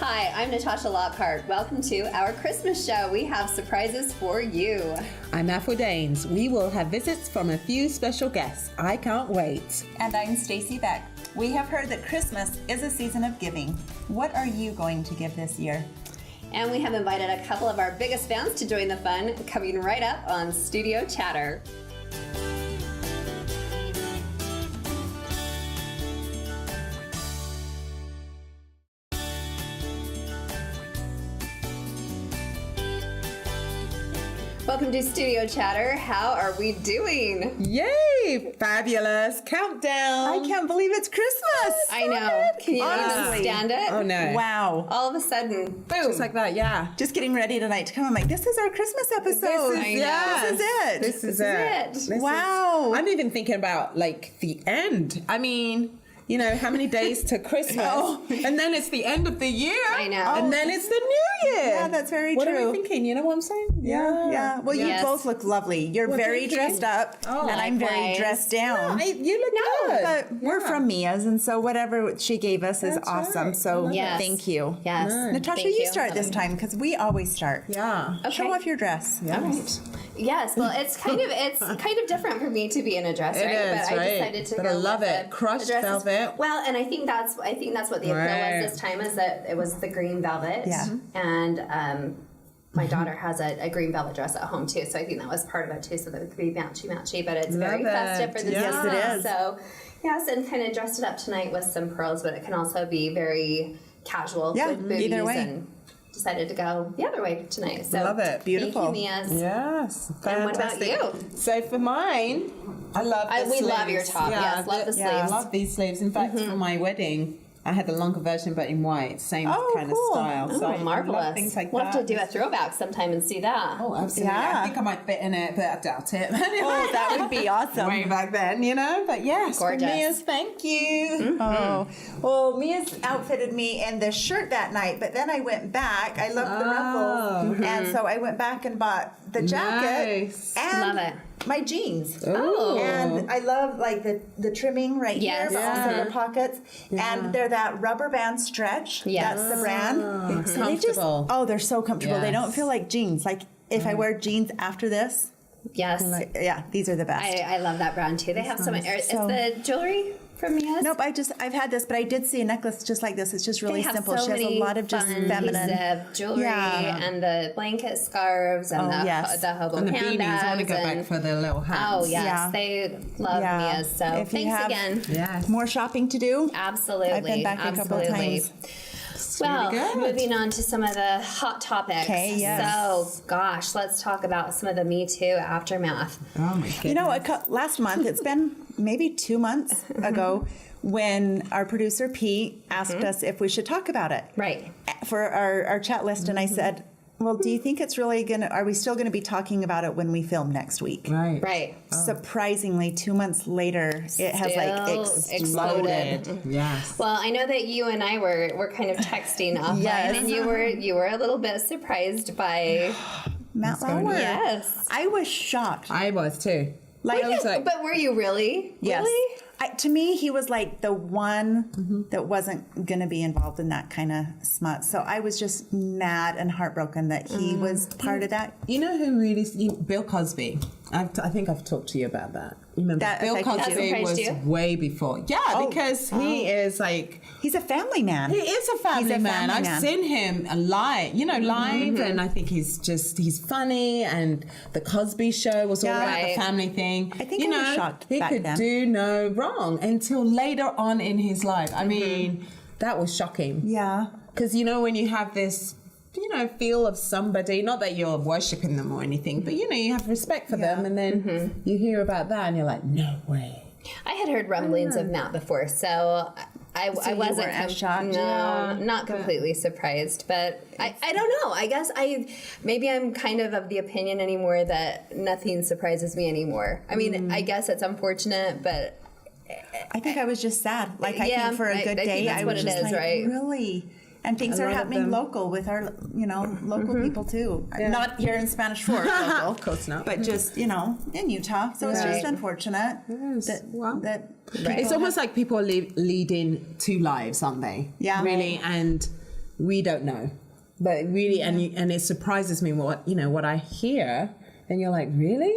Hi, I'm Natasha Lockhart. Welcome to our Christmas show. We have surprises for you. I'm Aphro Danes. We will have visits from a few special guests. I can't wait. And I'm Stacy Beck. We have heard that Christmas is a season of giving. What are you going to give this year? And we have invited a couple of our biggest fans to join the fun, coming right up on Studio Chatter. Welcome to Studio Chatter. How are we doing? Yay! Fabulous. Countdown. I can't believe it's Christmas. I know. Can you understand it? Oh, no. Wow. All of a sudden, boom. Just like that, yeah. Just getting ready tonight to come. I'm like, this is our Christmas episode. This is This is it. This is it. Wow. I'm even thinking about, like, the end. I mean, you know, how many days to Christmas? And then it's the end of the year. I know. And then it's the new year. Yeah, that's very what true. What are we thinking? You know what I'm saying? Yeah. Well, Yes. you both look lovely. You're very thank you. dressed up, and I'm very Likewise. dressed down. You look good. But we're from Mia's, and so whatever she gave us is That's awesome. right. So Yes. thank you. Yes. Natasha, Thank you start this time because we always start. Yeah. Okay. Show off your dress. Yes. Yes, well, it's kind of different for me to be in a dress, It right? is, but I right. decided to But go I love with it. the Crushed dresses. velvet. Well, and I think that's what the appeal Right. was this time, is that it was the green velvet. Yeah. And my daughter has a green velvet dress at home too, so I think that was part of it too, so that it could be matchy. But it's very Love festive it. for the Yes, season. it is. So yes, and kind of dressed it up tonight with some pearls, but it can also be very casual Yeah, with booties. either way. And decided to go the other way tonight. So Love it. Beautiful. Thank you, Mia's. Yes. And what about Fantastic. you? So for mine, I love the We sleeves. love your top. Yes, love the I sleeves. love these sleeves. In fact, for my wedding, I had the longer version, but in white, same kind of style. Oh, So I marvelous. love things like we'll that. have to do a throwback sometime and see that. Oh, absolutely. Yeah. I think I might fit in it, but I doubt it. Oh, that would be awesome. Way back then, you know? But yes, for Gorgeous. Mia's, thank you. Oh, well, Mia's outfitted me in this shirt that night, but then I went back. I loved the ruffles, and so I went back and bought the jacket Nice. and Love it. my jeans. Oh. And I love like the trimming right Yes. here, but also Yeah. the pockets, and they're that rubber band stretch. Yes. That's the brand. It's And they just- comfortable. they're so comfortable. They don't Yes. feel like jeans. Like if I wear jeans after this, Yes. yeah, these are the best. I love that brand too. They have so many. Is So- the jewelry from Mia's? Nope, I've had this, but I did see a necklace just like this. It's just really They have simple. so She has a many lot of just fun feminine pieces of jewelry and the blanket scarves and Oh, yes. the hobo And the beanies. handbags. I want to go and- back for the little hats. Oh yes, Yeah. they love Yeah. Mia's. So If you thanks have- again. Yes. More shopping to do. Absolutely. I've been back a couple of Absolutely. times. Well, really good. moving on to some of the hot topics. Okay, yes. So, gosh, let's talk about some of the Me Too aftermath. Oh my goodness. You know, last month, it's been maybe 2 months ago, when our producer Pete asked us if we should talk about it Right. for our chat list. And I said, well, do you think it's really are we still going to be talking about it when we film next week? Right. Right. Surprisingly, 2 months later, it has like Still exploded. Yes. Well, I know that you and I were kind of texting offline, Yes. and you were a little bit surprised by Matt Lauer. yes. I was shocked. I was too. Like, I was like, But were you really? yes. Really? To me, he was like the one that wasn't going to be involved in that kind of smut. So I was just mad and heartbroken that he was part of that. you know who really? Bill Cosby. I think I've talked to you about that. You remember That Bill affected Cosby you? was That surprised way before. Yeah, because he is like. He's a family man. He is a family He's a man. family I've man. seen him live, live, and I think he's funny. And the Cosby Show was all Yeah. about Right. the family thing. I think I was shocked he back could then. do no wrong until later on in his life. I mean, that was shocking. Yeah. Because when you have this. Feel of somebody, not that you're worshipping them or anything, but you have respect for them, and then you hear about that, and you're like, no way. I had heard rumblings of Matt before, so I you wasn't weren't as shocked? No, Yeah. not completely surprised, but I don't know. I guess maybe I'm kind of the opinion anymore that nothing surprises me anymore. I mean, I guess it's unfortunate, but I think I was just sad. Like, I Yeah, think for a I good think day, that's I what was it just is, like, right? really? And things A are lot of happening them. local with our, local people too. Not here in Spanish Fork, local. Of course not. But just, in Utah. So it's Right. just unfortunate Yes. that, Wow. that Right. It's almost like people are leading two lives, aren't they? Yeah. Really, and we don't know. But really, and it surprises me what I hear, and you're like, really?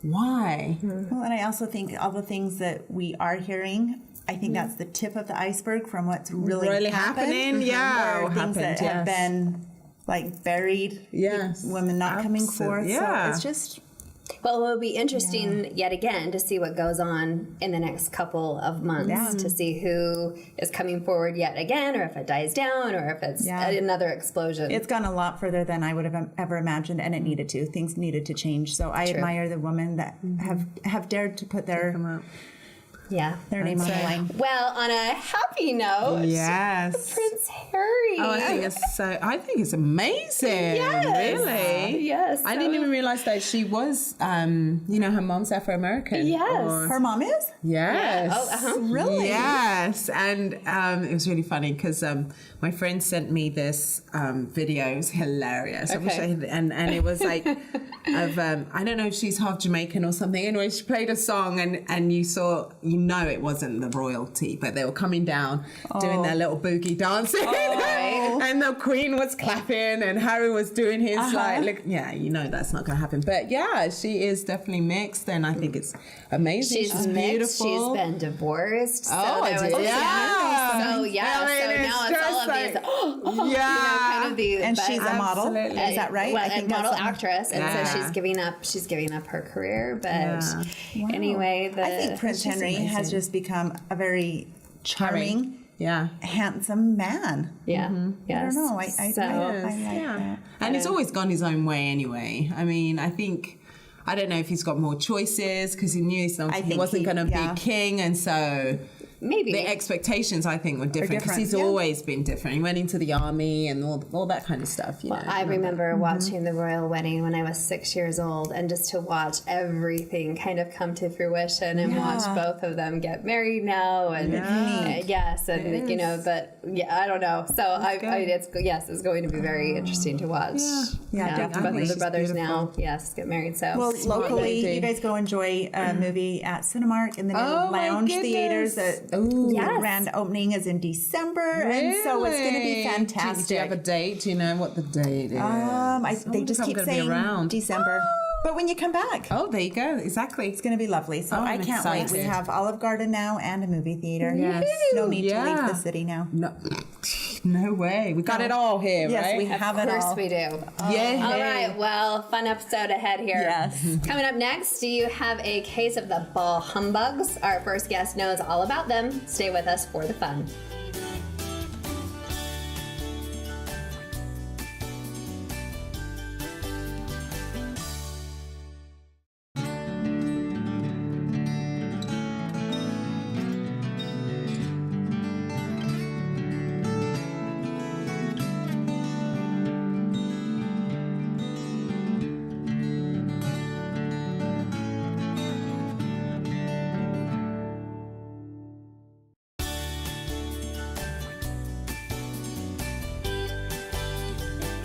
Why? Well, and I also think all the things that we are hearing, I think that's the tip of the iceberg from what's really happening. Yeah, or things that have been like buried. Yes, women not coming forth. Yeah. So it's just. Well, it will be interesting yet again to see what goes on in the next couple of months to see who is coming forward yet again, or if it dies down, or if it's another explosion. It's gone a lot further than I would have ever imagined, and it needed to. Things needed to change. So I admire the women that have dared to put their name on the line. Well, on a happy note, yes, Prince Harry. Oh, I think it's amazing. Yes. Really? Yes. I didn't even realize that she was, her mom's Afro-American. Yes. Her mom is? Yes. Yeah. Oh, Really? Yes. And it was really funny because my friend sent me this video. It was hilarious. I wish I had, and it was like, of I don't know if she's half Jamaican or something. Anyway, she played a song and you saw, it wasn't the royalty, but they were coming down doing their little boogie dancing. And the Queen was clapping and Harry was doing his that's not going to happen. But yeah, she is definitely mixed and I think it's amazing. She's beautiful. She's been divorced. So now it's all of these. Kind of the. And she's a model. Is that right? Well, a model actress, and so she's giving up her career. But anyway, I think Prince Henry has just become a very charming, handsome man. Yeah. Yes. I don't know. I like that. And he's always gone his own way anyway. I mean, I don't know if he's got more choices because he knew he wasn't going to be king, and so maybe the expectations I think were different because he's always been different. He went into the army and all that kind of stuff. I remember watching the royal wedding when I was 6 years old, and just to watch everything kind of come to fruition and watch both of them get married now, and but I don't know. So it's going to be very interesting to watch. Definitely. The brothers now, get married. So locally, you guys go enjoy a movie at Cinemark in the new lounge theaters. The grand opening is in December, and so it's going to be fantastic. Do you have a date? Do you know what the date is? They just keep saying December. But when you come back. Oh, there you go. Exactly. It's going to be lovely. So I can't wait. We have Olive Garden now and a movie theater. Yes. No need to leave the city now. No way. We got it all here, yes, right? Yes, we have it all. Of course we do. All right. Well, fun episode ahead here. Yes. Coming up next, do you have a case of the ball humbugs? Our first guest knows all about them. Stay with us for the fun.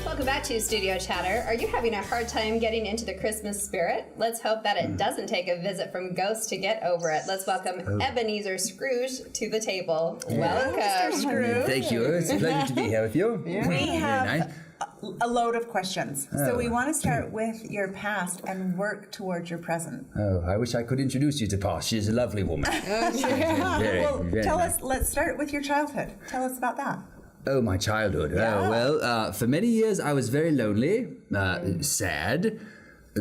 Welcome back to Studio Chatter. Are you having a hard time getting into the Christmas spirit? Let's hope that it doesn't take a visit from ghosts to get over it. Let's welcome Ebenezer Scrooge to the table. Welcome, Mr. Scrooge. Thank you. It's a pleasure to be here with you. We have a load of questions. So we want to start with your past and work towards your present. Oh, I wish I could introduce you to Pa. She's a lovely woman. Very tell nice. us, let's start with your childhood. Tell us about that. Oh, my childhood. Well, for many years I was very lonely, sad,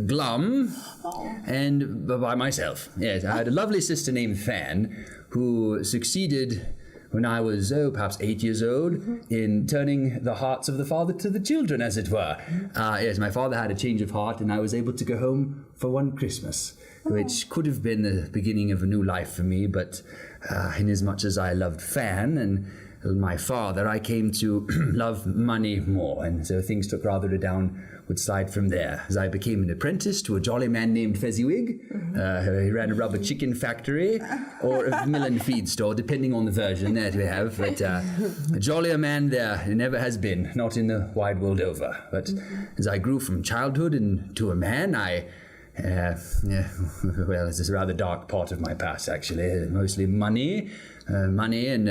glum, and by myself. Yes, I had a lovely sister named Fan who succeeded when I was, perhaps 8 years old, in turning the hearts of the father to the children, as it were. Yes, my father had a change of heart and I was able to go home for one Christmas, which could have been the beginning of a new life for me, but inasmuch as I loved Fan and my father, I came to love money more, and so things took rather a downward slide from there, as I became an apprentice to a jolly man named Fezziwig. He ran a rubber chicken factory or a mill and feed store, depending on the version that we have, but a jollier man there never has been, not in the wide world over. But as I grew from childhood into a man, well, this is a rather dark part of my past, actually. Mostly money and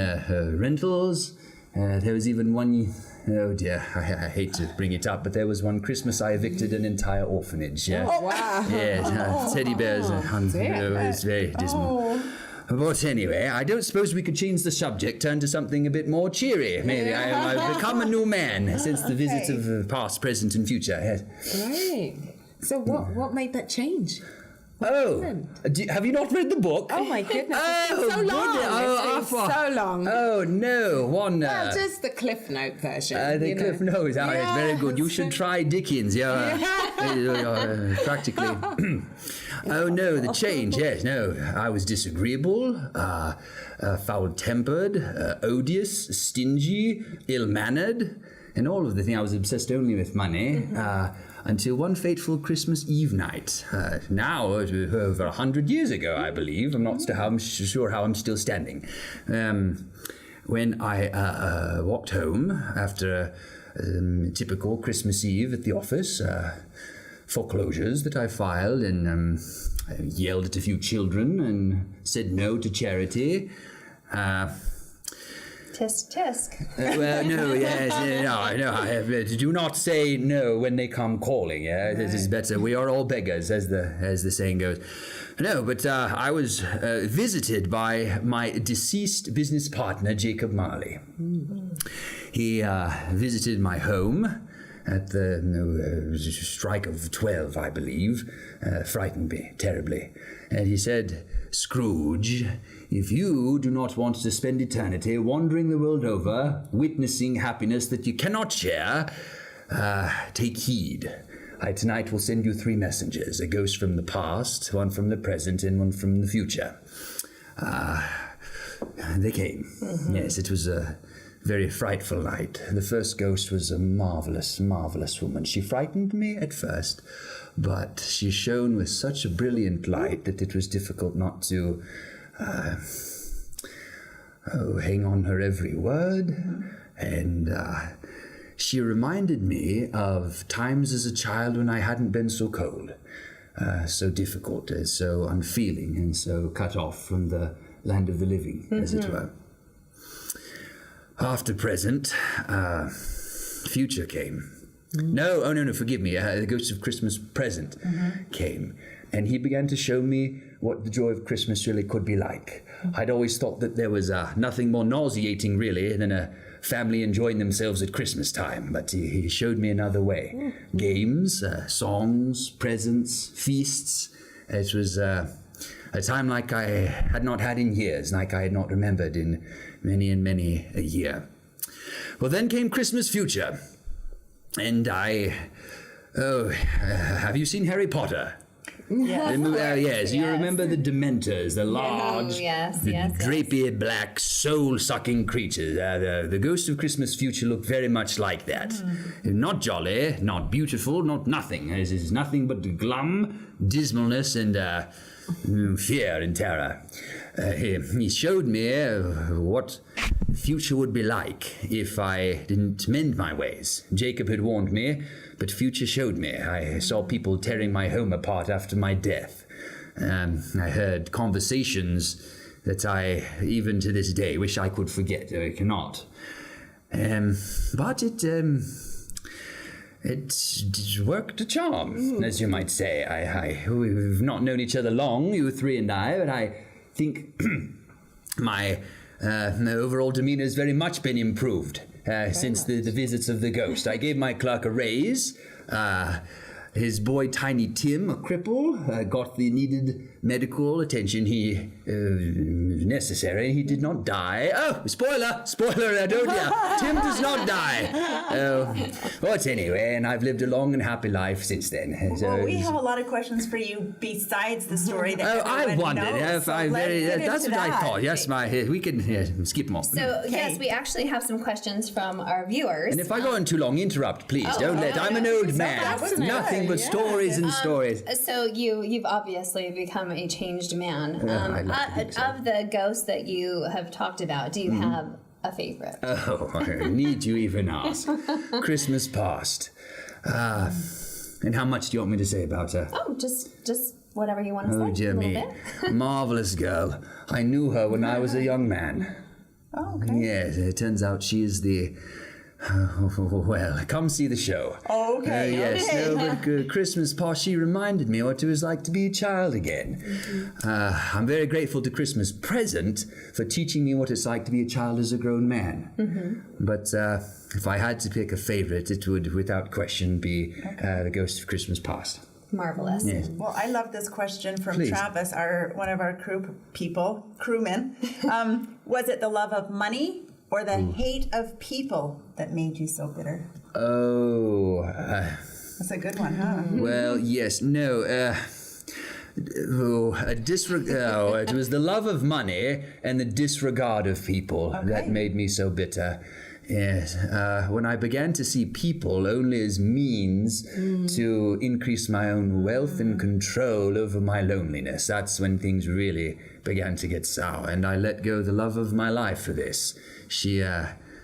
rentals. There was even one Oh dear, I hate to bring it up, but there was one Christmas I evicted an entire orphanage. Yeah. Oh, wow. Yes, teddy bears. It was very dismal. But anyway, I don't suppose we could change the subject, turn to something a bit more cheery. Maybe I've become a new man since the visits of past, present, and future. Yes. Right. So what made that change? Have you not read the book? Oh my goodness! Oh, it's been so long. It's been so long. Oh no, one. Well, just the Cliff Note version. The Cliff Notes. Oh, it's very good. You should try Dickens. Practically. Oh no, the change. Yes, no. I was disagreeable, foul-tempered, odious, stingy, ill-mannered, and all of the things. I was obsessed only with money. Until one fateful Christmas Eve night. Now, over 100 years ago, I believe. I'm not sure how I'm still standing. When I walked home after a typical Christmas Eve at the office, foreclosures that I filed, and I yelled at a few children and said no to charity. Tisk, tisk. Well, no, yes, no. Do not say no when they come calling. Yeah, this is better. We are all beggars, as the saying goes. No, but I was visited by my deceased business partner, Jacob Marley. He visited my home at the strike of 12, I believe. Frightened me terribly, and he said, "Scrooge, if you do not want to spend eternity wandering the world over, witnessing happiness that you cannot share, take heed. I tonight will send you 3 messengers, a ghost from the past, one from the present, and one from the future." They came. Mm-hmm. Yes, it was a very frightful night. The first ghost was a marvelous, marvelous woman. She frightened me at first, but she shone with such a brilliant light that it was difficult not to hang on her every word. And she reminded me of times as a child when I hadn't been so cold, so difficult, so unfeeling, and so cut off from the land of the living, as it were. After present, future came. No, forgive me. The ghost of Christmas present came, and he began to show me what the joy of Christmas really could be like. I'd always thought that there was nothing more nauseating, really, than a family enjoying themselves at Christmas time, but he showed me another way. Games, songs, presents, feasts. It was a time like I had not had in years, like I had not remembered in many and many a year. Well, then came Christmas future, and have you seen Harry Potter? Yes. You remember the Dementors, the large, drapey black, soul-sucking creatures. The ghost of Christmas future looked very much like that. Not jolly, not beautiful, not nothing. It is nothing but glum, dismalness, and fear and terror. He showed me what the future would be like if I didn't mend my ways. Jacob had warned me, but future showed me. I saw people tearing my home apart after my death. I heard conversations that I, even to this day, wish I could forget. I cannot. But it worked a charm, as you might say. We've not known each other long, you 3 and I, but I think my overall demeanor has very much been improved since the visits of the ghost. I gave my clerk a raise. His boy, Tiny Tim, a cripple, got the needed medical attention he necessary. He did not die. Oh, spoiler, I told you. Tim does not die. But anyway, and I've lived a long and happy life since then. So, well, we have a lot of questions for you besides the story that I wondered. That's what I thought. Yes, we can skip more. So, yes, we actually have some questions from our viewers. And if I go on too long, interrupt, please. I'm an old man. Nothing but stories and stories. So you've obviously become a changed man. Of the ghosts that you have talked about, do you have a favorite? Oh, need you even ask? Christmas past. And how much do you want me to say about her? Oh, just whatever you want to say. Oh, dear me. Marvelous girl. I knew her when I was a young man. Oh, okay. Yes, it turns out she is the Well, come see the show. Okay. Yes, Okay. no, but Christmas past, she reminded me what it was like to be a child again. I'm very grateful to Christmas present for teaching me what it's like to be a child as a grown man. But if I had to pick a favorite, it would, without question, be The Ghost of Christmas Past. Marvelous. Yes. Well, I love this question from Please. Travis, one of our crewmen. Was it the love of money or the hate of people that made you so bitter? Oh, That's a good one, huh? well, yes, no. It was the love of money and the disregard of people that made me so bitter. Yes, when I began to see people only as means to increase my own wealth and control over my loneliness, that's when things really began to get sour, and I let go the love of my life for this. She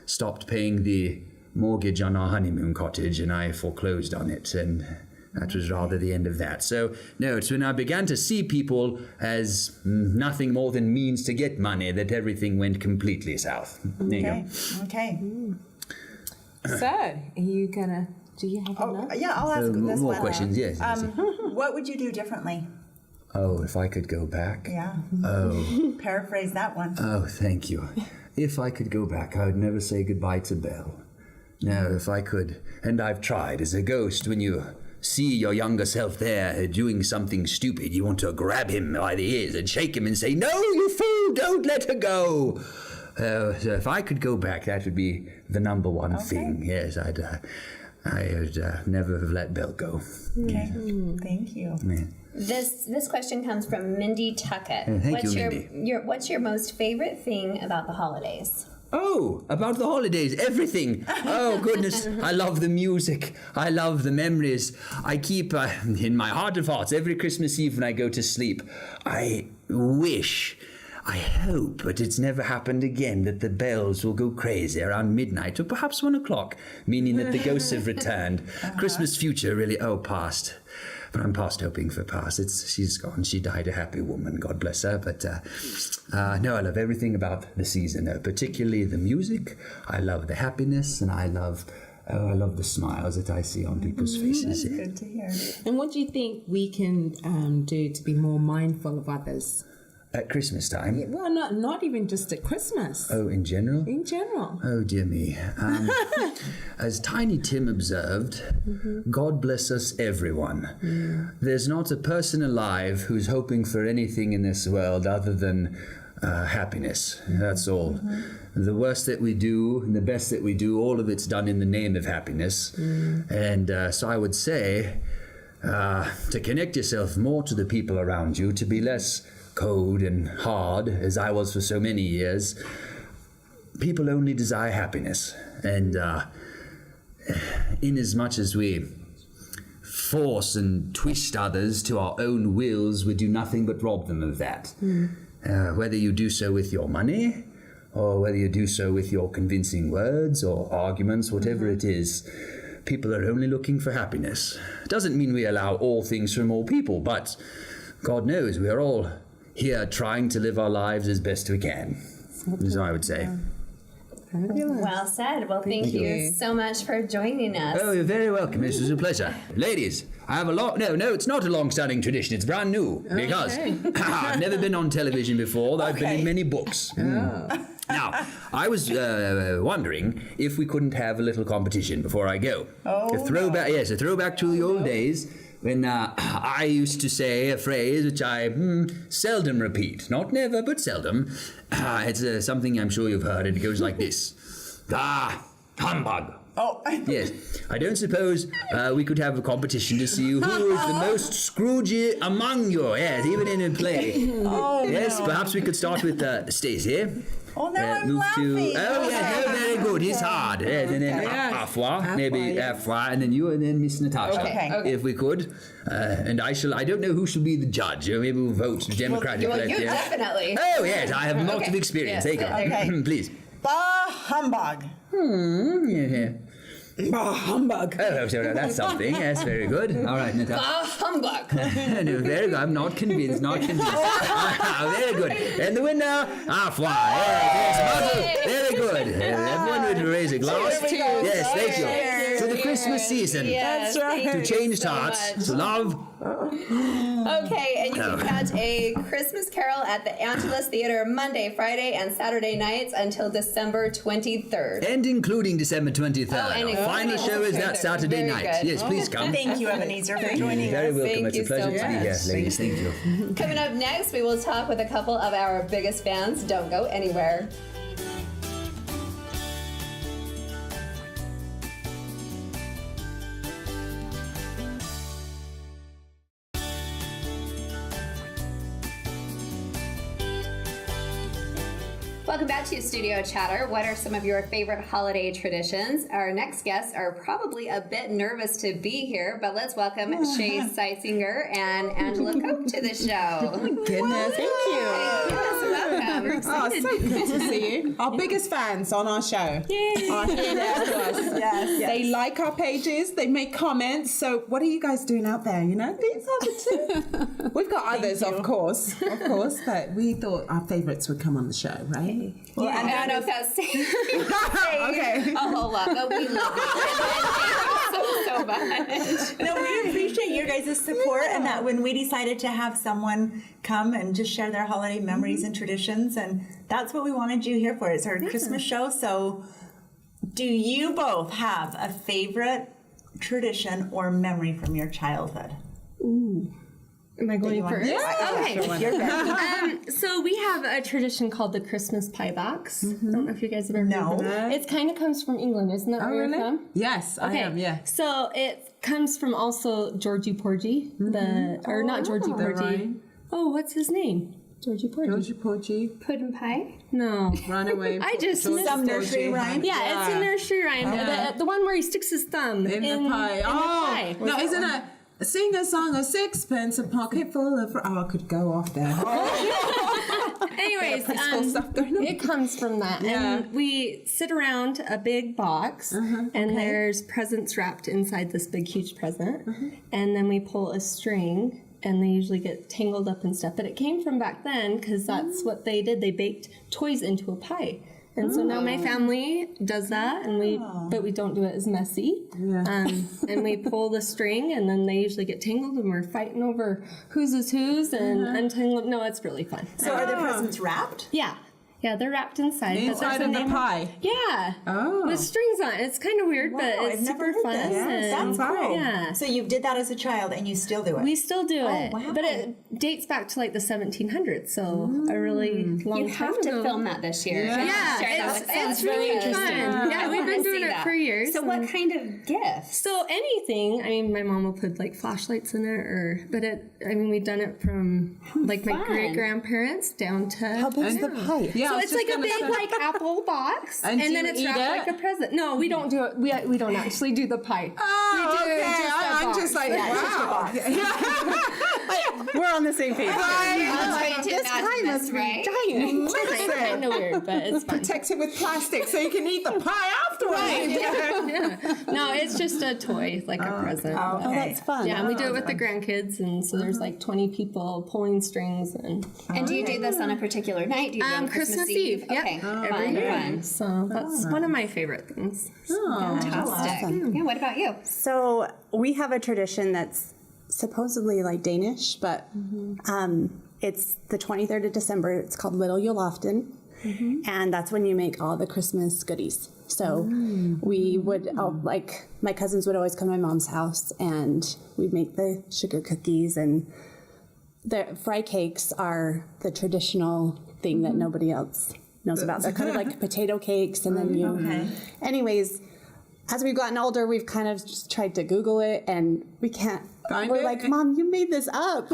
stopped paying the mortgage on our honeymoon cottage, and I foreclosed on it, and that was rather the end of that. So, no, it's when I began to see people as nothing more than means to get money that everything went completely south. There you go. Okay. So, are you gonna? Do you have enough? Yeah, I'll ask this More one. questions, yes. What would you do differently? Oh, if I could go back. Yeah. Oh, Paraphrase that one. oh, thank you. If I could go back, I would never say goodbye to Belle. No, if I could, and I've tried as a ghost, when you see your younger self there doing something stupid, you want to grab him by the ears and shake him and say, "No, you fool, don't let her go." So if I could go back, that would be the number one thing. Yes, I would never have let Belle go. Okay. Thank you. Yeah. This question comes from Mindy Tuckett. Thank you, Mindy. What's your most favorite thing about the holidays? Oh, about the holidays, everything. Oh, goodness. I love the music. I love the memories. I keep in my heart of hearts every Christmas Eve when I go to sleep. I hope, but it's never happened again, that the bells will go crazy around midnight or perhaps 1 o'clock, meaning that the ghosts have returned. Christmas future, really. Oh, past. But I'm past hoping for past. She's gone. She died a happy woman, God bless her. But no, I love everything about the season, particularly the music. I love the happiness, and I love the smiles that I see on people's faces. That's good to hear. And what do you think we can do to be more mindful of others? At Christmas time? Well, not even just at Christmas. Oh, in general? In general. Oh, dear me. As Tiny Tim observed, God bless us everyone. There's not a person alive who's hoping for anything in this world other than happiness. That's all. The worst that we do and the best that we do, all of it's done in the name of happiness. And so I would say to connect yourself more to the people around you, to be less cold and hard, as I was for so many years. People only desire happiness, and inasmuch as we force and twist others to our own wills, we do nothing but rob them of that. Whether you do so with your money, or whether you do so with your convincing words or arguments, whatever it is, people are only looking for happiness. It doesn't mean we allow all things from all people, but God knows we are all here trying to live our lives as best we can. So I would say. Well said. Well, thank you so much for joining us. Oh, you're very welcome. This was a pleasure. Ladies, I have a no, it's not a long-standing tradition. It's brand new because I've never been on television before. I've been in many books. Now, I was wondering if we couldn't have a little competition before I go. A throwback to the old days when I used to say a phrase which I seldom repeat. Not never, but seldom. It's something I'm sure you've heard, and it goes like this. Humbug. Oh. Yes. I don't suppose we could have a competition to see who is the most Scroogey among you. Yes, even in a play. Yes, perhaps we could start with Stacey. Oh, now I'm move laughing. Very good. It's hard. Yes, and then Afwa, maybe Afwa, and then you, and then Miss Natasha. Okay. If we could. And I don't know who shall be the judge. Maybe we'll vote democratically. Well, you definitely. Oh, yes, I have lots of experience. Yes. There you go. Okay. Please. Bah humbug. Yeah. Bah humbug. Oh, so that's something. Yes, very good. All right, Natasha. Humbug. No, very good. I'm not convinced. Very good. And the winner, Afwa. Yes, very good. Everyone would to raise a glass. Cheers. Yes, thank you. Cheers. To the Christmas season. Yes, That's right. thank To you changed so hearts. much. To love. Okay, and you can catch a Christmas Carol at the Angelus Theater Monday, Friday, and Saturday nights until December 23rd. And including December 23rd. Oh, and Our final including show is December that Saturday 23rd. night. Very good. Yes, please come. Thank you, Ebenezer, for joining You're very us. welcome. Thank It's you a pleasure so to be here, much. ladies. Thank you. Coming up next, we will talk with a couple of our biggest fans. Don't go anywhere. Welcome back to Studio Chatter. What are some of your favorite holiday traditions? Our next guests are probably a bit nervous to be here, but let's welcome Shay Seitzinger and Angela Cope to the show. Goodness, thank you. Yes, welcome. Oh, so good to see you. Our biggest fans on our show are here next to us. Yes. They like our pages, they make comments. So what are you guys doing out there? You know, these are the two. We've got others, of course, but we thought our favorites would come on the show, right? Well, I don't know if that's saying Okay. a whole lot, but we love you so much. No, we appreciate your guys' support and that when we decided to have someone come and just share their holiday memories and traditions, and that's what we wanted you here for. It's our Christmas show. So do you both have a favorite tradition or memory from your childhood? Am I going first? Okay, you're ready. So we have a tradition called the Christmas pie box. I don't know if you guys have ever heard of it. It kind of comes from England, isn't that where you're from? Yes, I am, yeah. So it comes from also Georgie Porgy, or not Georgie Porgy. rhyme. Oh, what's his name? Georgie Porgy. Georgie Porgy, Puddin' pie? No. run away. I just Georgie missed Some Porgy. nursery rhyme? Yeah, it's a nursery rhyme. Yeah. The one where he sticks his thumb In the pie. In the pie. No, isn't it? Sing a song of sixpence, a pocket full of. Oh, I could go off there. Anyways, preschool stuff going on. it comes from that. Yeah. And we sit around a big box, and there's presents wrapped inside this big, huge present. And then we pull a string, and they usually get tangled up and stuff. But it came from back then because that's what they did. They baked toys into a pie. And so now my family does that, and but we don't do it as messy. Yeah. And we pull the string, and then they usually get tangled, and we're fighting over whose is whose and untangled. No, it's really fun. So are the presents wrapped? Yeah, they're wrapped inside. but Inside there's of a the name- pie. Yeah. Oh. With strings on it. It's kind of weird, but Wow, it's I've never super heard fun. this. and- That's cool. Yeah. So you did that as a child and you still do it? We still do it. wow. But it dates back to like the 1700s, so a really long You time have to ago. film that this year. Yeah. Yeah, Share that with us. it's really Interesting. fun. Yeah, I we've wanna been see doing it that. for years. So what kind of gifts? So anything, I mean, my mom will put like flashlights in it, we've done it from like my fun. great grandparents down to. How big's the pie? Yeah, So I was it's just like a gonna big say- like apple box, And do then you it's eat wrapped it? like a present. No, we don't do it. We don't actually do the pie. Oh, we do okay. just a I'm box. just like, wow. We're on the same page. This pie must be It's kind of weird, but it's fun. Protect it with plastic so you can eat the pie afterwards. No, it's just a toy, like a present. Oh, but- that's fun. Yeah, and we do it with the grandkids, and so there's like 20 people pulling strings and And do you do this on a a night? Do you do it on Christmas Eve. Yep. Okay, Every fun, year. fun. So that's one of my favorite things. Fantastic. Yeah, what about you? So we have a tradition that's supposedly like Danish, but it's the 23rd of December. It's called Little Julaften, and that's when you make all the Christmas goodies. So we would, like, my cousins would always come to my mom's house, and we'd make the sugar cookies, and the fry cakes are the traditional thing that nobody else knows about. They're kind of like potato cakes, and then you... Okay. Anyways, as we've gotten older, we've kind of just tried to Google it, and we can't. We're like, Mom, you made this up.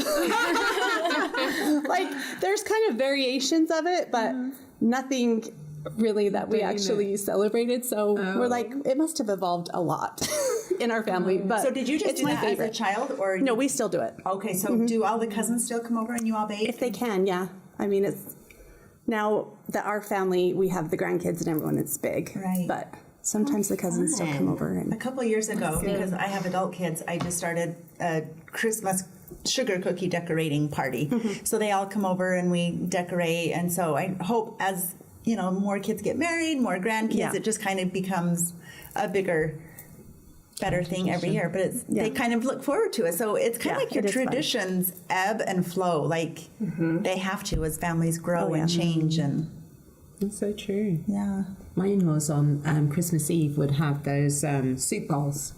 Like, there's kind of variations of it, but nothing really that we actually celebrated. So we're like, it must have evolved a lot in our family. But So did you just it's do my that favorite. as a child? Or No, we still do it. Okay, so do all the cousins still come over and you all bake? If they can, yeah. I mean, it's now that our family, we have the grandkids and everyone, it's big. Right. But sometimes the cousins still come over. A And couple of years ago, because I have adult kids, I just started a Christmas sugar cookie decorating party. So they all come over and we decorate. And so I hope as more kids get married, more grandkids, it just kind of becomes a better thing every year. But they kind of look forward to it. So it's kind of like your traditions ebb and flow. Like they have to as families grow and change. And that's so true. Yeah. My in-laws on Christmas Eve would have those soup bowls.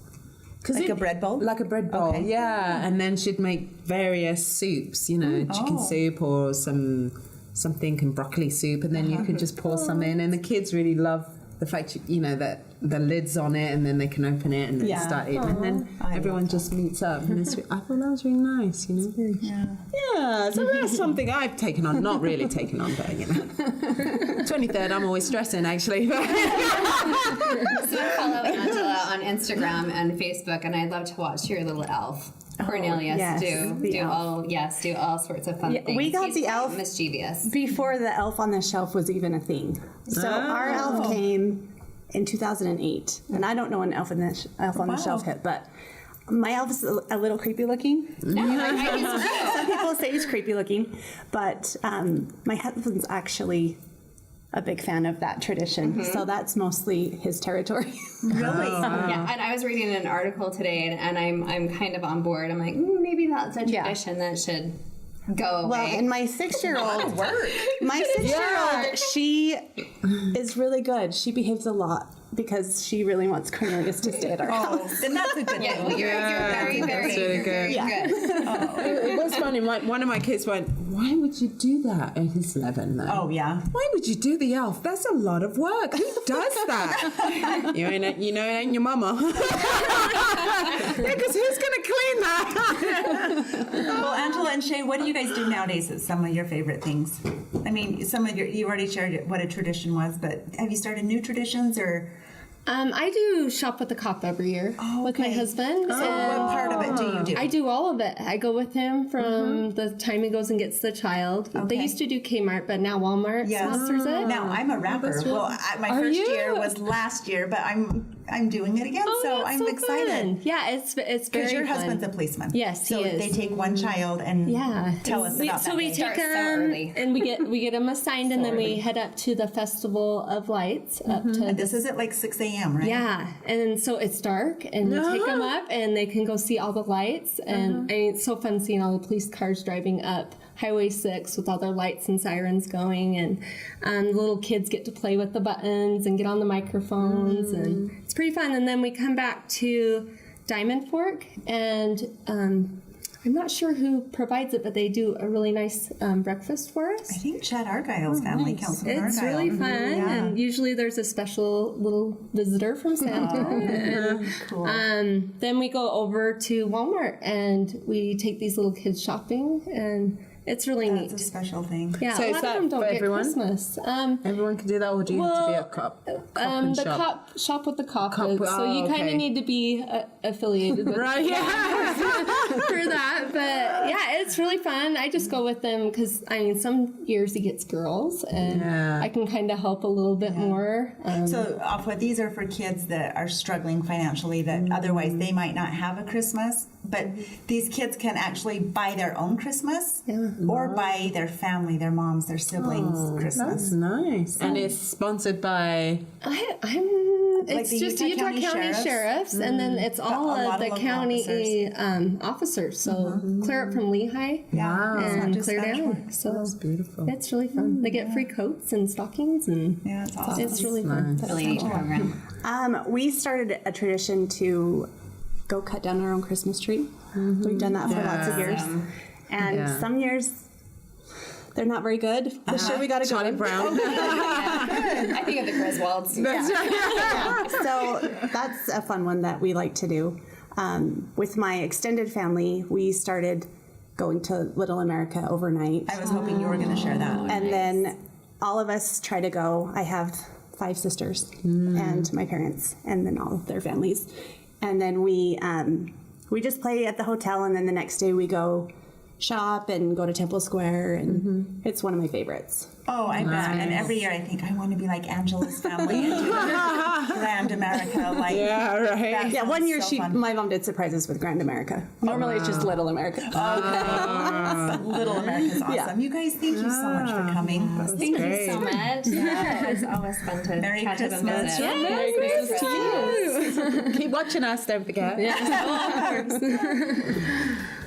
Like a bread bowl? Like a bread bowl, yeah. And then she'd make various soups, chicken soup or something and broccoli soup, and then you could just pour some in. And the kids really love the fact, that the lid's on it, and then they can open it and then start eating. And then everyone just meets up. And I thought that was really nice, Yeah, so that's something I've taken on. Not really taken on, but 23rd, I'm always stressing, actually. So I follow Angela on Instagram and Facebook, and I'd love to watch your little elf. Cornelius do all sorts of fun things. We got He's the quite elf mischievous before the elf on the shelf was even a thing. So our elf came in 2008, and I don't know when elf on the shelf hit, but my elf is a little creepy looking. Some people say he's creepy looking, but my husband's actually a big fan of that tradition, so that's mostly his territory. Really? Yeah, and I was reading an article today, and I'm kind of on board. I'm like, maybe that's a tradition that should go away. Well, and my 6-year-old, she is really good. She behaves a lot because she really wants Cornelius to stay at our house. Then that's a good thing. Well, you're very, very really good. good. It was funny. One of my kids went, "Why would you do that?" And he's 11 now. Oh, yeah. Why would you do the elf? That's a lot of work. Who does that? It ain't your mama. Because who's going to clean that? Well, Angela and Shay, what do you guys do nowadays that's some of your favorite things? I mean, you already shared what a tradition was, but have you started new traditions or? I do shop with the cop every year with my husband. So what part of it do you do? I do all of it. I go with him from the time he goes and gets the child. They used to do Kmart, but now Walmart sponsors it. Now I'm a rapper. My first year was last year, but I'm doing it again, so I'm excited. Fun. Yeah, it's very because your fun. husband's a policeman. Yes, he so is. they take one child and tell us about that. So we take them and we get them assigned, and then we head up to the Festival of Lights. And this is at like 6 a.m., right? Yeah, and so it's dark, and we take them up, and they can go see all the lights, and I mean, it's so fun seeing all the police cars driving up Highway 6 with all their lights and sirens going, and little kids get to play with the buttons and get on the microphones, and it's pretty fun. And then we come back to Diamond Fork, and I'm not sure who provides it, but they do a really nice breakfast for us. I think Chad Argyle's family, Councilman Argyle. It's really fun, and usually there's a special little visitor from Santa. Cool. Then we go over to Walmart, and we take these little kids shopping, and it's really neat. It's a special thing. Yeah, So a is lot that of them don't for get everyone? Christmas. Everyone can do that, or do you have to be a cop? The cop shop with the cop. So you kind of need to be affiliated with Right, yeah. for that. But yeah, it's really fun. I just go with them because some years he gets girls, and I can kind of help a little bit more. So what these are for kids that are struggling financially, that otherwise they might not have a Christmas, but these kids can actually buy their own Christmas or buy their family, their moms, their siblings Christmas. That's nice. And it's sponsored by... It's the just Utah Utah County Sheriffs, and then it's all of the county officers. So clear up from Lehigh and clear down. So That's beautiful. it's really fun. They get free coats and stockings, and It's awesome. it's really fun. Really neat program. We started a tradition to go cut down our own Christmas tree. We've done that for lots of years. And some years they're not very good. This year we got a Charlie Brown. I think of the Griswolds. So that's a fun one that we like to do. With my extended family, we started going to Little America overnight. I was hoping you were going to share that. And then all of us try to go. I have 5 sisters and my parents, and then all of their families. And then we just play at the hotel, and then the next day we go shop and go to Temple Square, and it's one of my favorites. Oh, I bet. And every year I think I want to be like Angela's family and do Grand America. Like, Yeah, right. Yeah, one year so fun. my mom did surprise us with Grand America. Normally it's just Little America. But Little America's awesome. Yeah. You guys, thank you so much for coming. Thank you so much. Yeah, it's always fun to Merry catch up and Christmas. visit. Yeah, Merry Christmas to you. Keep watching us, don't forget.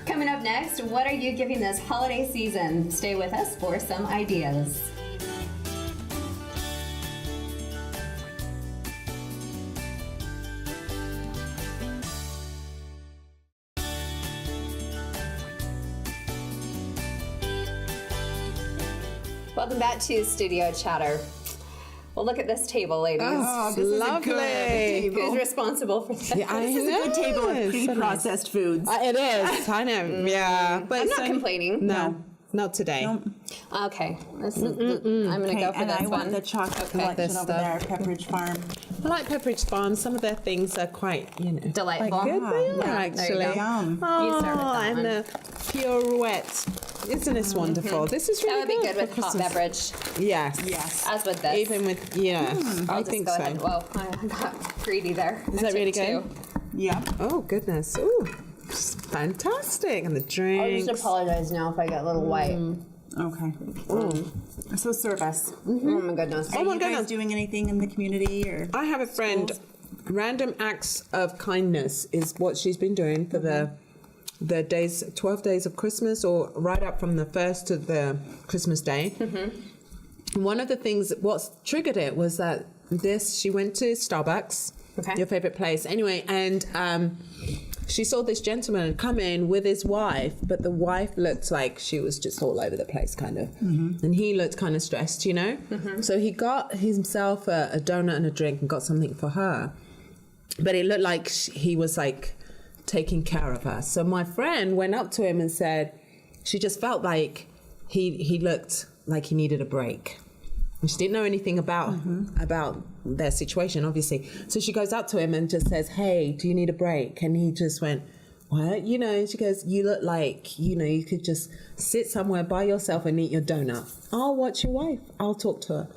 Coming up next, what are you giving this holiday season? Stay with us for some ideas. Welcome back to Studio Chatter. Well, look at this table, ladies. Oh, lovely. Who's responsible for this? Yeah, This is a good table of pre-processed foods. It is. I know. Yeah, but I'm not complaining. No, not today. Okay, I'm gonna go for and this I want one. the chocolate this collection over there, stuff. Pepperidge Farm. I like Pepperidge Farm. Some of their things are quite, Delightful. quite good. They are, Yeah, there you actually. go. Yum. Oh, You start with that and one. the pirouette. Isn't this wonderful? This is That really would be good with for hot Christmas. beverage, Yes. Yes. as with this. Even with, yes. I'll I just think go so. ahead. Whoa, I got greedy there. Is that really good? Yep. Oh, goodness. Ooh, fantastic. And the I'll drinks. just apologize now if I get a little white. Okay. So serve us. Oh my goodness. Are my you guys goodness. doing anything in the community or? I have a friend, random acts of kindness is what she's been doing for the days, 12 days of Christmas, or right up from the first to the Christmas day. One of the things, what's triggered it was that she went to Starbucks, Okay. your favorite place, anyway, and she saw this gentleman come in with his wife, but the wife looked like she was just all over the place, kind of. And he looked kind of stressed, So he got himself a donut and a drink and got something for her. But it looked like he was like taking care of her. So my friend went up to him and said, she just felt like he looked like he needed a break. And she didn't know anything about their situation, obviously. So she goes up to him and just says, "Hey, do you need a break?" And he just went, "What?" She goes, "You look like, you could just sit somewhere by yourself and eat your donut. I'll watch your wife. I'll talk to her."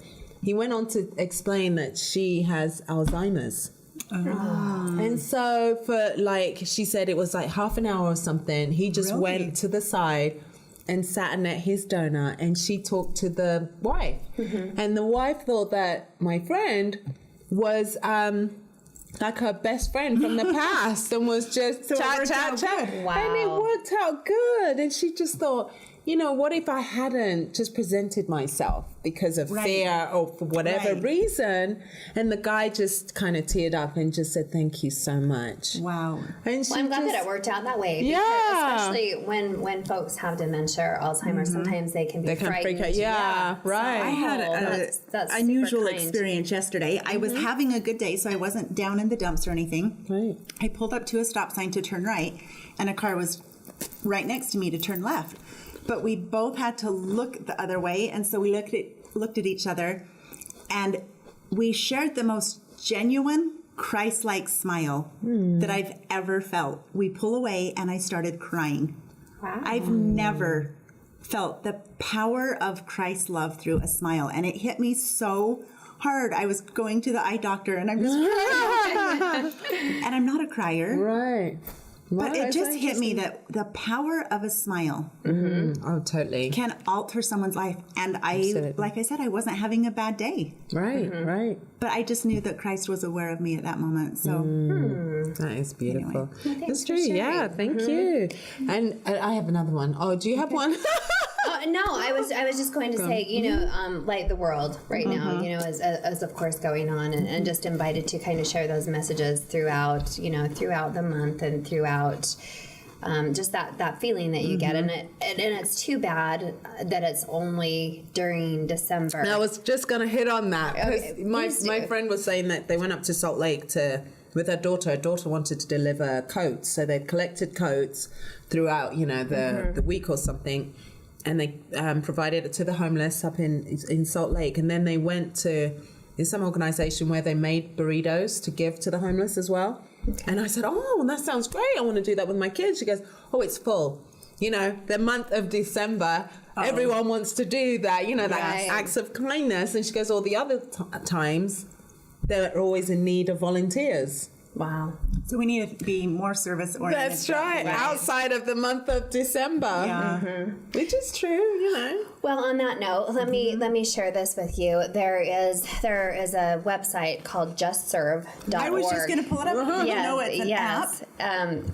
He went on to explain that she has Alzheimer's. And so for she said it was like half an hour or something, he just went to the side and sat and ate his donut, and she talked to the wife. And the wife thought that my friend was like her best friend from the past and was just chat. Wow. And it worked out good. And she just thought, what if I hadn't just presented myself because of fear or for whatever reason? And the guy just kind of teared up and just said, "Thank you so much." Wow. And Well, I'm glad that it worked out that way. Because especially when folks have dementia or Alzheimer's, sometimes they can be frightened. Freak out. Yeah, right. I had that's an unusual super kind. experience yesterday. I was having a good day, so I wasn't down in the dumps or anything. Right. I pulled up to a stop sign to turn right, and a car was right next to me to turn left. But we both had to look the other way, and so we looked at each other, and we shared the most genuine, Christ-like smile that I've ever felt. We pull away, and I started crying. Wow. I've never felt the power of Christ's love through a smile, and it hit me so hard. I was going to the eye doctor, and I'm just crying. And I'm not a crier. Right. But Wow, it just that's hit me that the power of a smile Oh, totally. can alter someone's life. And like I said, I wasn't having a bad day. Right, right. But I just knew that Christ was aware of me at that moment. So That is beautiful. Thanks That's for true. Yeah, sharing. thank you. And I have another one. Oh, do you have one? No, I was just going to say, like the world right now, is of course going on, and just invited to kind of share those messages throughout the month and throughout just that feeling that you get, and it's too bad that it's only during December. I was just going to hit on that. 'Cause Okay, my please do. friend was saying that they went up to Salt Lake with her daughter. Her daughter wanted to deliver coats, so they collected coats throughout, the week or something. And they provided it to the homeless up in Salt Lake. And then they went to some organization where they made burritos to give to the homeless as well. Okay. And I said, "Oh, that sounds great. I want to do that with my kids." She goes, "Oh, it's full." the month of December, everyone wants to do that, that Right. acts of kindness. And she goes, all the other times, they're always in need of volunteers. Wow. So we need to be more service oriented. That's right. Outside of the month of December. Yeah. Which is true, Well, on that note, let me share this with you. There is a website called justserve.org. I was just going to pull it up. Yes, No, it's an app.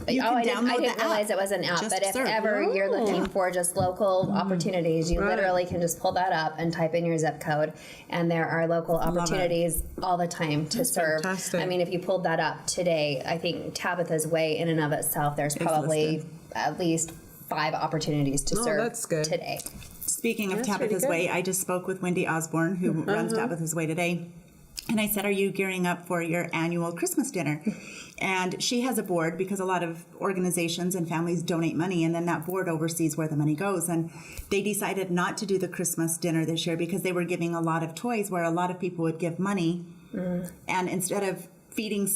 You can I didn't download the app. realize it was an app. Just But if Serve. ever you're looking for just local opportunities, you literally can just pull that up and type in your zip code, and there are local opportunities all the time to serve. fantastic. I mean, if you pulled that up today, I think Tabitha's Way in and of itself, there's probably at least 5 opportunities to serve that's good. today. Speaking of That's Tabitha's really Way, I just spoke with Wendy Osborne, who runs Tabitha's Way today. And I said, are you gearing up for your annual Christmas dinner? And she has a board because a lot of organizations and families donate money, and then that board oversees where the money goes. And they decided not to do the Christmas dinner this year because they were giving a lot of toys where a lot of people would give money. And instead of feeding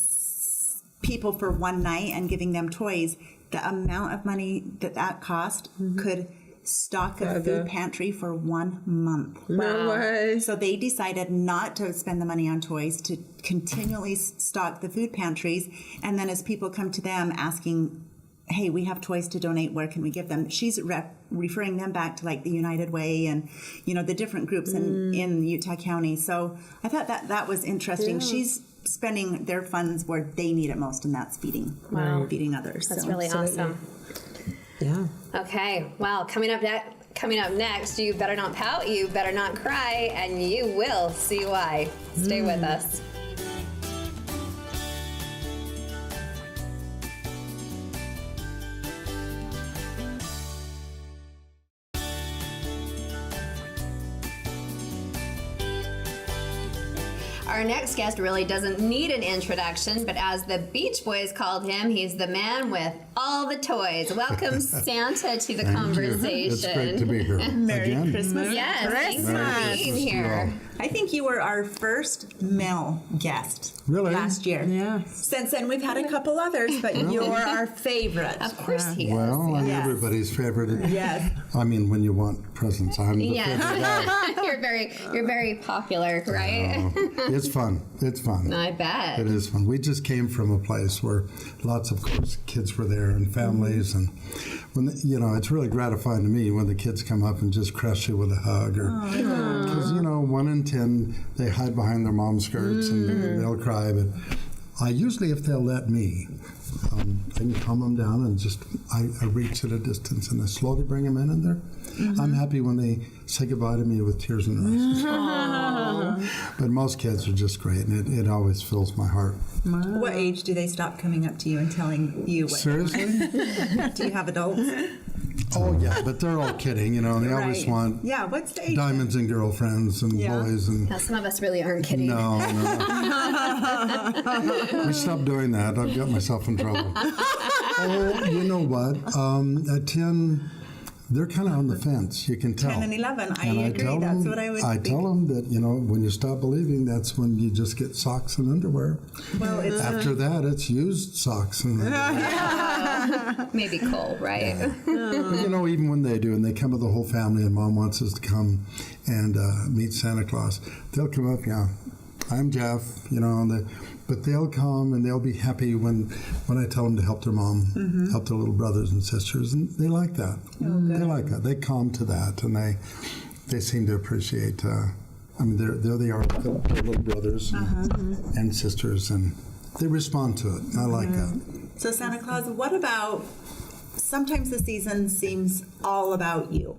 people for one night and giving them toys, the amount of money that cost could stock a food pantry for 1 month. No way. So they decided not to spend the money on toys, to continually stock the food pantries. And then as people come to them asking, hey, we have toys to donate, where can we give them? She's referring them back to like the United Way and, the different groups in Utah County. So I thought that was interesting. She's spending their funds where they need it most, and that's feeding others. That's So- really awesome. Yeah. Okay, well, coming up next, you better not pout, you better not cry, and you will see why. Stay with us. Our next guest really doesn't need an introduction, but as the Beach Boys called him, he's the man with all the toys. Welcome, Santa, to the conversation. It's great to be here. Merry Again. Christmas. Yes, thanks for being Christmas to you here. I think you were our first male guest Really? last year. Yeah. Since then, we've had a couple others, but you're our favorite. Of course he is. Well, I'm Yes. everybody's favorite. Yes. I mean, when you want presents, I'm the favorite guy. You're very popular, right? It's fun. It's fun. I bet. It is fun. We just came from a place where lots of course kids were there and families, and when it's really gratifying to me when the kids come up and just crush you with a hug, or because 1 in 10 they hide behind their mom's skirts and they'll cry, but I usually, if they'll let me, I can calm them down and just I reach at a distance and I slowly bring them in, and I'm happy when they say goodbye to me with tears in their eyes. But most kids are just great, and it always fills my heart. What age do they stop coming up to you and telling you what? Seriously? Do you have adults? Oh yeah, but they're all kidding, and they always want Yeah, what's the age? diamonds and girlfriends and Yeah. boys and. Now, some of us really aren't kidding. No. We stopped doing that. I've got myself in trouble. Oh, you know what? At 10, they're kind of on the fence. You can tell. 10 and 11. I And agree. tell That's them, what I would I think. tell them that, when you stop believing, that's when you just get socks and underwear. Well, it's After that, it's used socks and underwear. Maybe Cole, right? But, even when they do, and they come with the whole family, and Mom wants us to come and meet Santa Claus, they'll come up, I'm Jeff, but they'll come and they'll be happy when I tell them to help their mom, help their little brothers and sisters, and they like that. They like that. They come to that, and they seem to appreciate. They're they are their little brothers and sisters, and they respond to it. I like that. So Santa Claus, what about, sometimes the season seems all about you.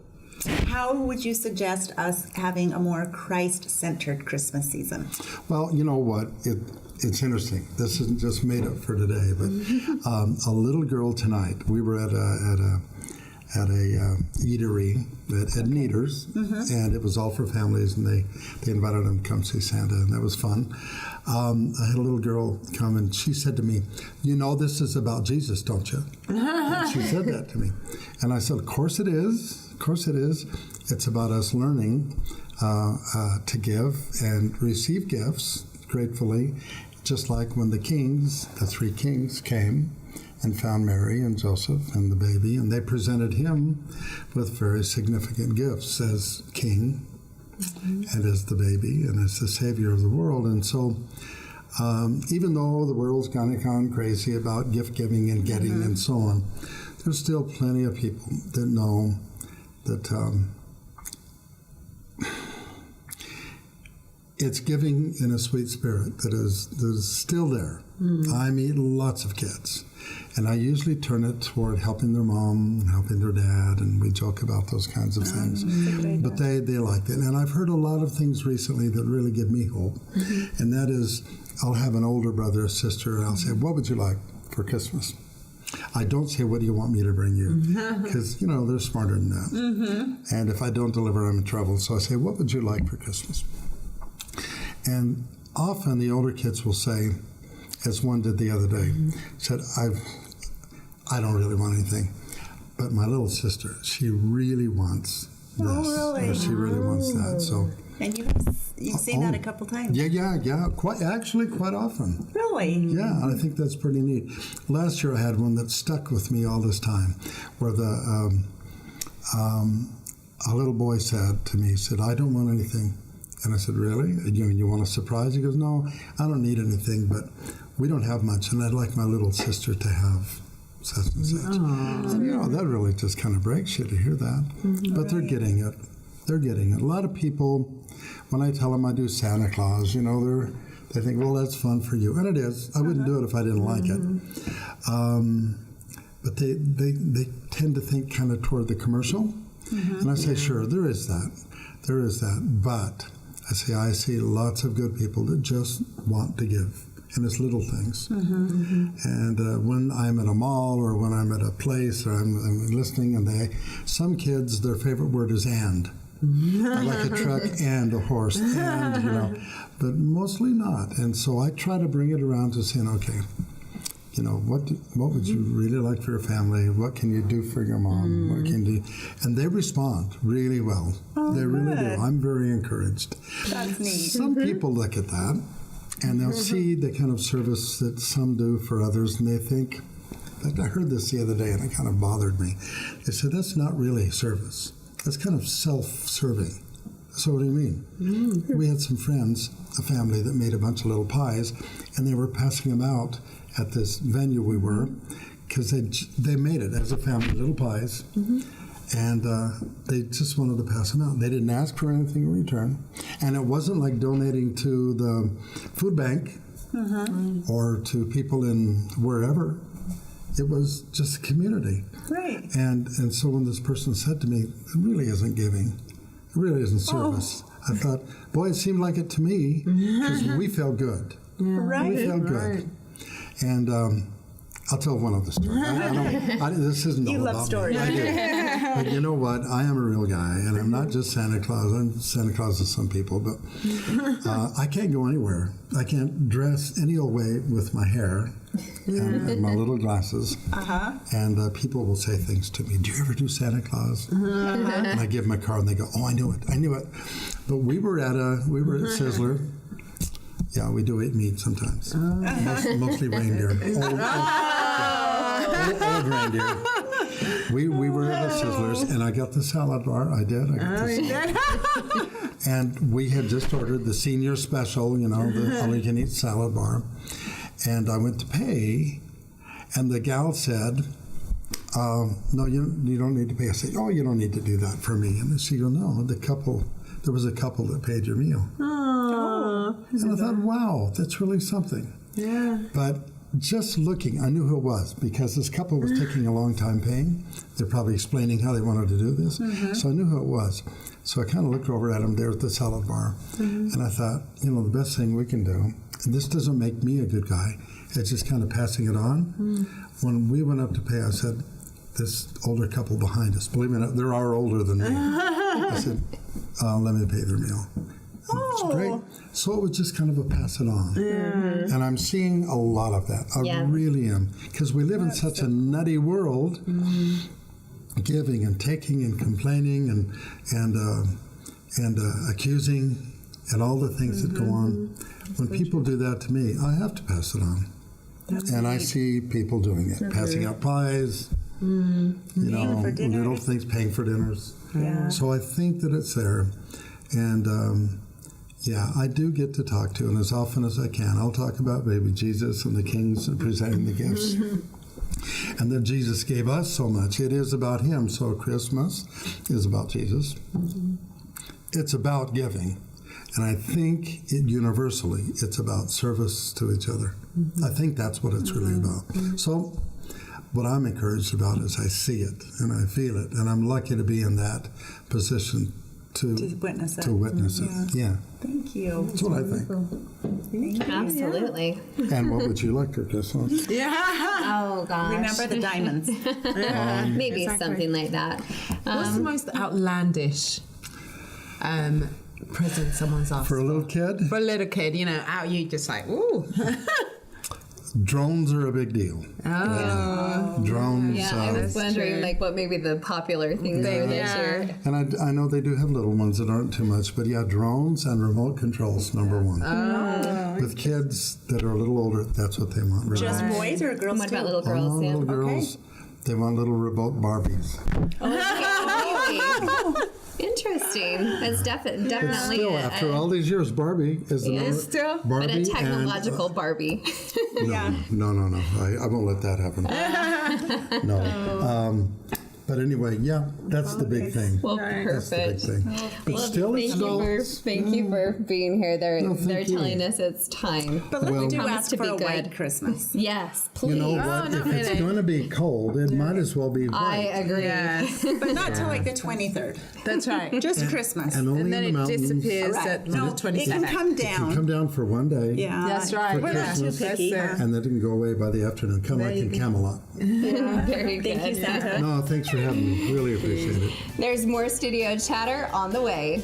How would you suggest us having a more Christ-centered Christmas season? Well, you know what? It's interesting. This isn't just made up for today, but a little girl tonight. We were at a eatery at Neater's, and it was all for families, and they invited them to come see Santa, and that was fun. I had a little girl come, and she said to me, this is about Jesus, don't you? And she said that to me. And I said, of course it is. Of course it is. It's about us learning to give and receive gifts gratefully, just like when the 3 kings came and found Mary and Joseph and the baby, and they presented him with very significant gifts as king and as the baby and as the savior of the world. And so even though the world's kind of gone crazy about gift giving and getting and so on, there's still plenty of people that know that it's giving in a sweet spirit that is still there. I meet lots of kids, and I usually turn it toward helping their mom and helping their dad, and we joke about those kinds of things. But they like it. And I've heard a lot of things recently that really give me hope, and that is I'll have an older brother or sister, and I'll say, what would you like for Christmas? I don't say, what do you want me to bring you? Because, they're smarter than that. And if I don't deliver, I'm in trouble. So I say, what would you like for Christmas? And often the older kids will say, as one did the other day, said, I don't really want anything. But my little sister, she really wants this. Or she really wants that. So. And you've seen that a couple times. Yeah. Quite often. Really? Yeah, I think that's pretty neat. Last year I had one that stuck with me all this time, where a little boy said to me, I don't want anything. And I said, really? You want a surprise? He goes, no, I don't need anything, but we don't have much, and I'd like my little sister to have such and such. And, that really just kind of breaks you to hear that. But they're getting it. They're getting it. A lot of people, when I tell them I do Santa Claus, they think, well, that's fun for you. And it is. I wouldn't do it if I didn't like it. But they tend to think kind of toward the commercial. And I say, sure, there is that. There is that. But I see lots of good people that just want to give. And it's little things. And when I'm at a mall or when I'm at a place or I'm listening, and some kids, their favorite word is and. Like a truck and a horse, and, but mostly not. And so I try to bring it around to saying, okay, what would you really like for your family? What can you do for your mom? What can you do? And they respond really well. They really do. I'm very encouraged. That's neat. Some people look at that, and they'll see the kind of service that some do for others, and they think, in fact, I heard this the other day, and it kind of bothered me. They said, that's not really service. That's kind of self-serving. So what do you mean? We had some friends, a family that made a bunch of little pies, and they were passing them out at this venue we were, because they made it as a family, little pies, and they just wanted to pass them out. They didn't ask for anything in return, and it wasn't like donating to the food bank or to people in wherever. It was just a community. Right. And so when this person said to me, it really isn't giving. It really isn't service. I thought, boy, it seemed like it to me, because we felt good. Right. We felt good. And I'll tell one other story. This isn't all about stories. me. I do. But you know what? I am a real guy, and I'm not just Santa Claus. I'm Santa Claus to some people, but I can't go anywhere. I can't dress any old way with my hair and my little glasses. And people will say things to me. Do you ever do Santa Claus? And I give them a card, and they go, "Oh, I knew it." But we were at Sizzler. Yeah, we do eat meat sometimes. Mostly reindeer. Old reindeer. We were at a Sizzler's, and I got the salad bar. I did. And we had just ordered the senior special, the all-you-can-eat salad bar. And I went to pay, and the gal said, no, you don't need to pay. I said, oh, you don't need to do that for me. And she goes, no, there was a couple that paid your meal. And I thought, wow, that's really something. Yeah. But just looking, I knew who it was, because this couple was taking a long time paying. They're probably explaining how they wanted to do this. So I knew who it was. So I kind of looked over at him there at the salad bar. And I thought, the best thing we can do, and this doesn't make me a good guy, it's just kind of passing it on. When we went up to pay, I said, this older couple behind us, believe me or not, they're hour older than me. I said, let me pay their meal. It's great. So it was just kind of a pass it on. And I'm seeing a lot of that. I really am. Because we live in such a nutty world, giving and taking and complaining and accusing and all the things that go on. When people do that to me, I have to pass it on. And I see people doing it, passing out pies, you know, for dinners. little things, paying for dinners. Yeah. So I think that it's there. And yeah, I do get to talk to, and as often as I can, I'll talk about baby Jesus and the kings and presenting the gifts. And that Jesus gave us so much. It is about him. So Christmas is about Jesus. It's about giving. And I think universally, it's about service to each other. I think that's what it's really about. So what I'm encouraged about is I see it and I feel it. And I'm lucky to be in that position to witness it. Yeah. Thank you. That's what I think. Absolutely. And what would you like for Christmas? Oh gosh. Remember the diamonds. Maybe something like that. What's the most outlandish present someone's asked For a little kid? For a little kid, you know, out you just like, ooh. Drones are a big deal. Oh. Drones. Yeah, I was wondering true. like what maybe the popular things were this year. And I know they do have little ones that aren't too much, but yeah, drones and remote controls, number one. With kids that are a little older, that's what they want. Remote. Just boys or girls What too? about little girls? Oh, Yeah. little girls, they want little remote Barbies. Oh, interesting. That's But definitely still, after all these years, Barbie is the number. still, Barbie but a technological and, Barbie. No. I won't let that happen. No. But anyway, yeah, that's the big thing. Well, That's the big perfect. thing. But still, it's Thank you for being here. They're thank you. telling us it's time. But we do Promise ask to for be a white good. Christmas. Yes, please. You know what? If it's going to be cold, it might as well be I white. agree. Yes, But not till like the 23rd. that's right. Just Christmas. And only And then in the it mountains. disappears Right. at No, the it can 22nd. come It can down. come down for one day. Yeah. That's right. We're not too Christmas. picky. That's huh? And then it can go away by the afternoon, kind of like in Camelot. Very good. Thank you, Santa. No, thanks for having me. Really appreciate it. There's more studio chatter on the way.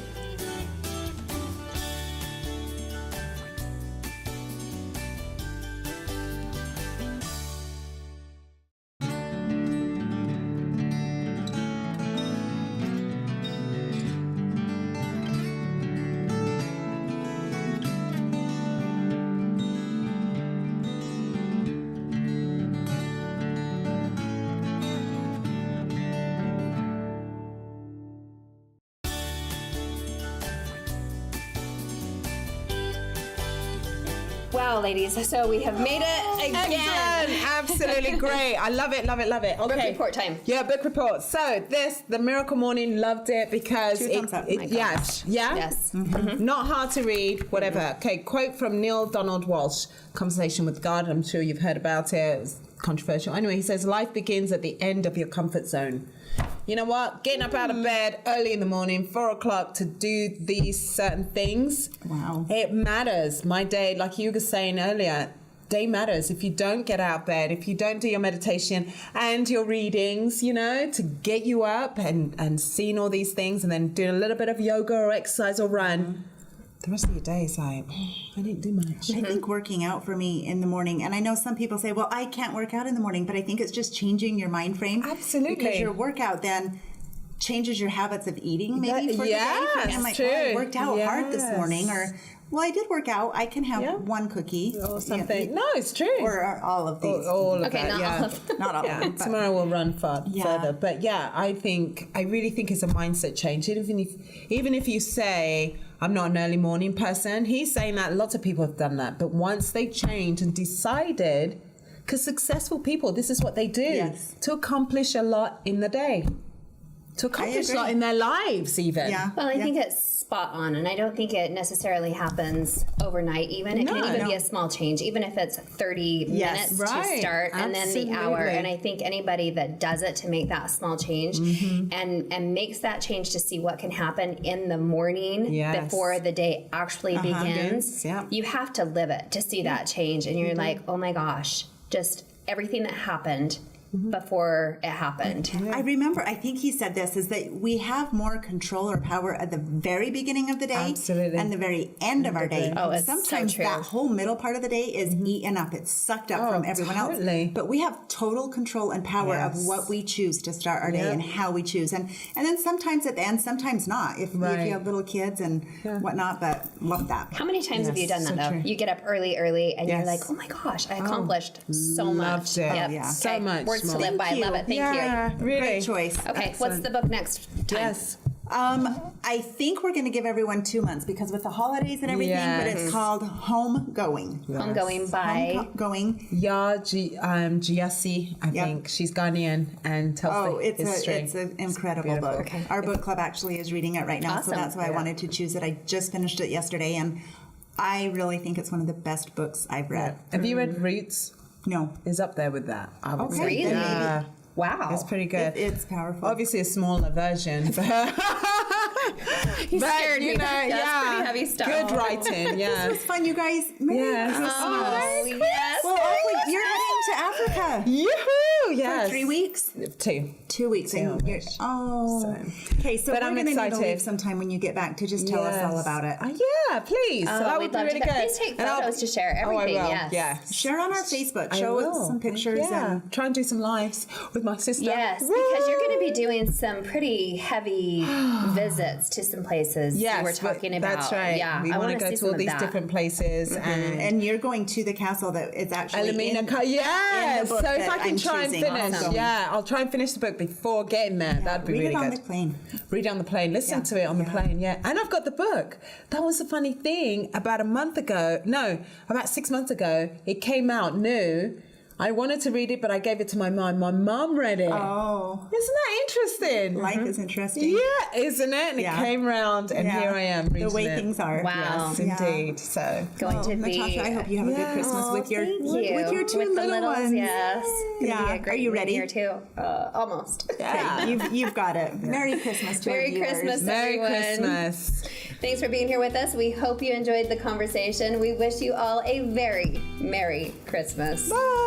Well, ladies, so we have made it again. Excellent. Absolutely great. I love it, love it, love it. Okay. Book report time. Yeah, book report. So the Miracle Morning, loved it because Two thumbs up. Oh my yes, yeah, Yes. not hard to read, whatever. Okay, quote from Neil Donald Walsh, Conversation with God. I'm sure you've heard about it. It was controversial. Anyway, he says, life begins at the end of your comfort zone. You know what? Getting up out of bed early in the morning, 4 o'clock, to do these certain things. Wow. It matters. My day, like you were saying earlier, day matters. If you don't get out of bed, if you don't do your meditation and your readings, you know, to get you up and seeing all these things and then doing a little bit of yoga or exercise or run, the rest of your day is like, I didn't do much. I think working out for me in the morning, and I know some people say, well, I can't work out in the morning, but I think it's just changing your mind frame. Absolutely. Because your workout then changes your habits of eating maybe for the day. Yes, I'm like, true. oh, I worked out hard this Yes. morning, or, well, I did work out. I can have one cookie. Or something. Yeah. No, it's true. Or all of these. All of Okay, that, not yeah. all of them. Not all of Yeah, them. but- tomorrow we'll run Yeah. further. But yeah, I really think it's a mindset change. Even if you say, I'm not an early morning person, he's saying that lots of people have done that. But once they changed and decided, because successful people, this is what they do, Yes. to accomplish a lot in the day. To accomplish a lot agree. in their lives even. Yeah. Well, I think it's spot on, and I don't think it necessarily happens overnight even. It can even be a small change, even if it's 30 Yes, minutes right. to start and then the hour. Absolutely. And I think anybody that does it to make that small change and makes that change to see what can happen in the morning Yes. before the day actually begins, Yeah. you have to live it to see that change. And you're like, oh my gosh, just everything that happened before it happened. I remember, I think he said this, is that we have more control or power at the very beginning of the day Absolutely. and the very end of our day. Oh, it's so Sometimes true. that whole middle part of the day is eaten up. It's sucked up from everyone totally. else. But we have total control and power Yes. of what we choose to start our day Yep. and how we choose. And then sometimes at the end, sometimes not, if you Right. have little kids and whatnot, but love that. How many times have you done Yes, that so though? true. You get up early, and you're Yes. like, oh my gosh, I accomplished so much. Loved it. Yep. Oh, yeah. So Okay. much Words to more. live by. Thank Love you. it. Thank Yeah, really. Great choice. you. Okay, what's the book next time? Yes. I think we're going to give everyone 2 months because with the holidays and everything, but it's Yes. called Homegoing. Homegoing by. Homegoing. Giassi, I think. She's Ghanaian and tells Oh, the it's history. an incredible beautiful. book. Okay. Our book club actually is reading it right now, Awesome. so that's why I wanted to choose it. I just finished it yesterday, and I really think it's one of the best books I've read. Have you read Roots? No, Is up there with that. I would Okay, say. Really? then Yeah. Wow. It's pretty good. it's powerful. Obviously a smaller version, but, You scared me. That's yeah, pretty heavy stuff. good writing. This Yeah. was fun, you guys. Merry Yes. Christmas. Oh, yes. Well, hopefully you're heading to Africa Yoo-hoo! Yes. for 3 weeks. 2. 2 weeks. And you're, okay, so But we're I'm going to need to excited. leave sometime when you get back to just tell us all about it. Yeah, please. Oh, that we'd would be love really to. good. Please take And I'll- photos to share Oh, I everything. will. Yes. Yeah. Share on our Facebook. I Show will. us some pictures. Yeah. And Try and do some lives with my sister. Yes, because you're going to be doing some pretty heavy visits to some places Yes, you were but talking about. That's right. Yeah, We I want want to go see to all some of these that. different places and you're going to the castle that is actually Elamina in, yes. in the book So if that I can I'm try and choosing. finish, Awesome. I'll try and finish the book before getting there. That'd be Read really it on good. the plane. Read it on the plane. Listen Yeah. to it on the Yeah. plane. Yeah, and I've got the book. That was the funny thing. About 6 months ago, it came out new. I wanted to read it, but I gave it to my mom. My mom read it. Oh, Isn't that interesting? life is interesting. Yeah, isn't it? And Yeah. it came round, and Yeah. here I am reading The way it. things are. Wow. Yes, Yeah. indeed. So Going to be. Natasha, I hope you have a good Christmas Oh, with your thank you. with your two With the little littles, ones. Yes. Gonna Yeah. Be a Are great you New ready? Year too. Almost. Okay, you've got it. Merry Christmas to our Merry viewers. Christmas. Merry everyone. Christmas. Thanks for being here with us. We hope you enjoyed the conversation. We wish you all a very Merry Christmas. Bye.